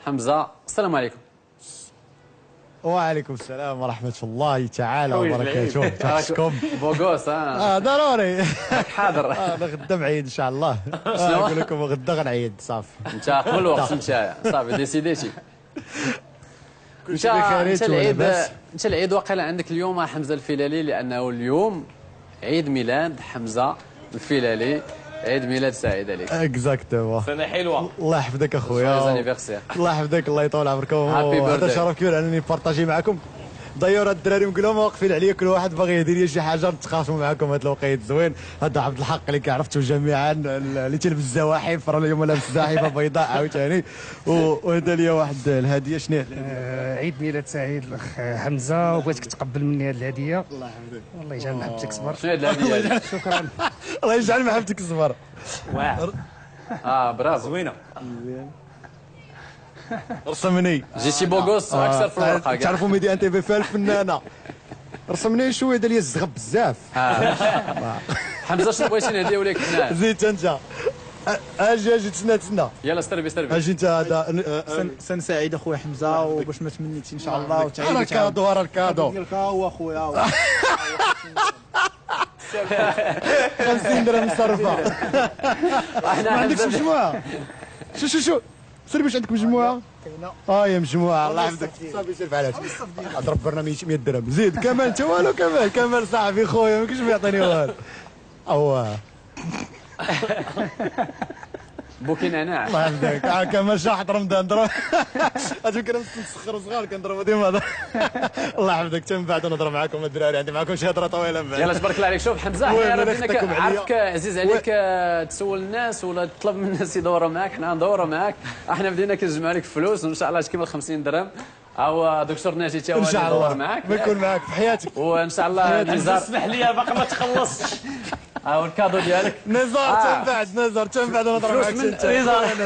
حمزه السلام عليكم. وعليكم السلام ورحمة الله تعالى وبركاته. تحشكم بوغوس ضروري حاضر. انا غدا معيد ان شاء الله. نقول لكم غدا غنعيد صافي. انت قبل الوقت انت صافي ديسيديتي. كل شيء بخير العيد انت العيد واقيلا عندك اليوم حمزه الفيلالي، لانه اليوم عيد ميلاد حمزه الفيلالي. عيد ميلاد سعيد عليك. اكزاكتومون. سنه حلوه. الله يحفظك اخويا. الله يحفظك، الله يطول عمركم. هذا شرف كبير انني نبارطاجي معكم. دايور هاد الدراري نقول لهم واقفين عليا، كل واحد باغي يهدي لي شي حاجه نتخاصموا معكم. هاد الوقيت زوين. هذا عبد الحق اللي كعرفتو جميعا، اللي تلبس الزواحف، راه اليوم لابس زاحفه بيضاء عاوتاني. وهذا ليا واحد الهديه. شنو عيد ميلاد سعيد الاخ حمزه، وبغيتك تقبل مني هذه الهديه. الله يحفظك. والله يجعل محبتك صبر. شنو هذه الهديه؟ شكرا. الله يجعل محبتك صبر. واعر. برافو زوينه. رسمني. جيتي بوغوس اكثر في الورقه. تعرفوا ميدي ان تي في فيها الفنانه. رسمني شويه ديال الزغب بزاف. حمزه شنو بغيتي نهديو لك هنا؟ زيد انت. اجي تسنى. يلا استربي اجي انت. هذا سن سعيد اخويا حمزه، وباش ما تمنيتي ان شاء الله وتعيد. راه الكادو، راه الكادو. الكاو اخويا. 50 درهم صرفه. احنا ما عندكش مجموعه؟ شو سير باش عندك مجموعه؟ يا مجموعه. الله يحفظك. صافي سير فعل هذا. ضرب برنامج 100 درهم. زيد كمال انت والو. كمال صاحبي خويا ما كاينش ما يعطيني والو. بوكي نعناع. الله يحفظك. كمال شاحط رمضان ضرب. هذا كنا نسخروا صغار كنضربوا ديما هذا. الله يحفظك. من بعد نهضر معكم الدراري، عندي معكم شي هضره طويله من بعد. يلا تبارك الله عليك. شوف حمزه، حنا بدينا عارفك عزيز عليك تسول الناس ولا تطلب من الناس يدوروا معاك، حنا ندوروا معاك. احنا بدينا كنجمع لك فلوس، وان شاء الله تكمل 50 درهم. او دكتور ناجي تا هو يدور معاك. نكون معاك في حياتك. وان شاء الله نزار. اسمح لي باقي ما تخلصتش. الكادو ديالك نزار. نزار نهضر معاك.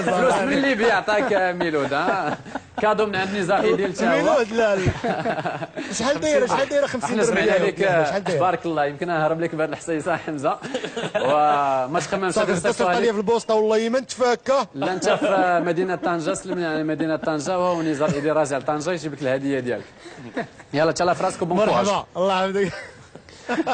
فلوس من اللي بيعطاك ميلود. كادو من عند نزار يدير تا هو. ميلود لا. شحال دايره 50 درهم عليك. تبارك الله. يمكن نهرب لك بهذه الحصيصه حمزه، وما تخممش. اتصل عليا في البوسطه والله ما نتفاكى. لا انت في مدينه طنجه، سلمني على مدينه طنجه، وهو نزار يدير راجع لطنجه يجيب لك الهديه ديالك. يلا تهلا في راسك وبون كوراج. مرحبا. الله يحفظك.